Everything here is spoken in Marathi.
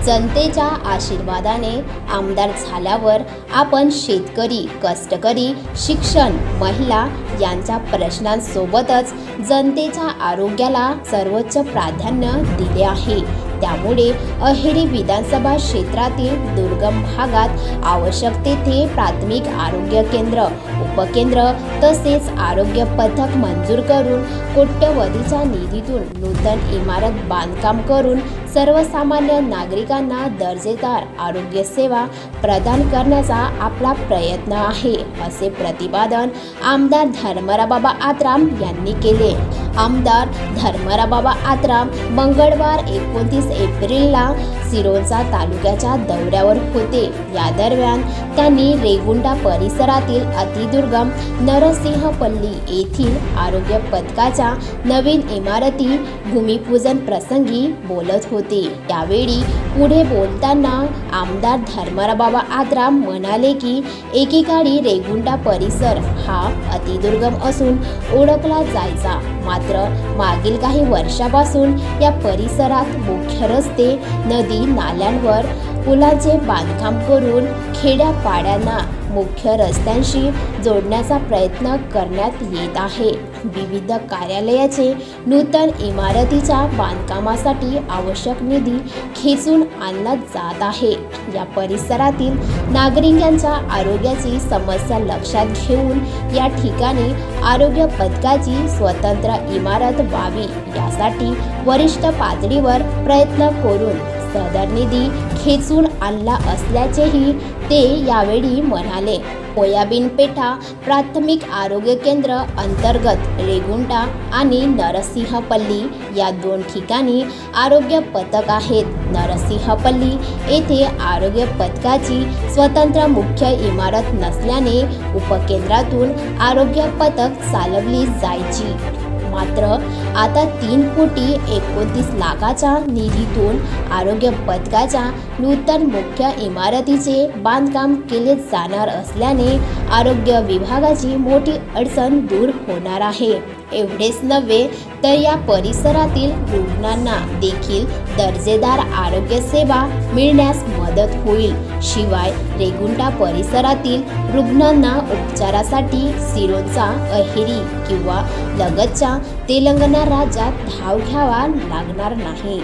जनतेच्या आशीर्वादाने आमदार झाल्यावर आपण शेतकरी, कष्टकरी, शिक्षण, महिला यांच्या प्रश्नांसोबतच जनतेच्या आरोग्याला सर्वोच्च प्राधान्य दिले आहे। त्यामुळे अहेरी विधानसभा क्षेत्रातील दुर्गम भागात आवश्यक तेथे प्राथमिक आरोग्य केंद्र, उपकेंद्र तसेच आरोग्य पथक मंजूर करून कोट्यवधीच्या निधीतून नूतन इमारत बांधकाम करून सर्वसामान्य नागरिकांना दर्जेदार आरोग्य सेवा प्रदान करण्याचा आपला प्रयत्न आहे, असे प्रतिपादन आमदार धर्मरावबाबा आत्राम यांनी केले। आमदार धर्मरावबाबा आत्राम मंगळवार 29 एप्रिलला सिरोंचा तालुक्याच्या दौऱ्यावर होते। या दरम्यान त्यांनी रेगुंडा परिसरातील अतिदुर्गम नरसिंहपल्ली येथील आरोग्य पथकाच्या नवीन इमारती भूमिपूजन प्रसंगी बोलत होते। त्यावेळी पुढे बोलताना आमदार धर्मरावबाबा आत्राम म्हणाले की एकेकाळी रेगुंडा परिसर हा अतिदुर्गम असून ओळखला जायचा, मात्र मागील काही वर्षापासून या परिसरात मुख्य रस्ते, नदी नाल्यांवर पुलांचे बांधकाम करून खेड्यापाड्यांना मुख्य रस्त्यांशी जोडण्याचा प्रयत्न करण्यात येत आहे। विविध कार्यालयाचे नूतन इमारतीच्या बांधकामासाठी आवश्यक निधी खेचून आणला जात आहे। या परिसरातील नागरिकांच्या आरोग्याची समस्या लक्षात घेऊन या ठिकाणी आरोग्य पथकाची स्वतंत्र इमारत व्हावी यासाठी वरिष्ठ पातळीवर प्रयत्न करून सदर निधी खेचून आणला असल्याचेही ते यावेळी म्हणाले। सोयाबीन पेठा प्राथमिक आरोग्य केंद्र अंतर्गत रेगुंडा आणि नरसिंहपल्ली या 2 ठिकाणी आरोग्य पथक आहेत। नरसिंहपल्ली येथे आरोग्य पथकाची स्वतंत्र मुख्य इमारत नसल्याने उपकेंद्रातून आरोग्य पथक चालवली जायची, मात्र आता 3,29 लाखाच्या निधीतून आरोग्य पथकाच्या नूतन मुख्य इमारतीचे बांधकाम केले जाणार असल्याने आरोग्य विभागाची मोठी अडचण दूर होणार आहे। एवढेच नव्हे तर या परिसरातील रुग्णांना देखील दर्जेदार आरोग्य सेवा मिळण्यास मदत होईल। शिवाय रेगुंडा परिसरातील रुग्णांना उपचारासाठी सिरोंचा, अहेरी किंवा लगतच्या तेलंगणा राज्यात धाव घ्यावा लागणार नाही।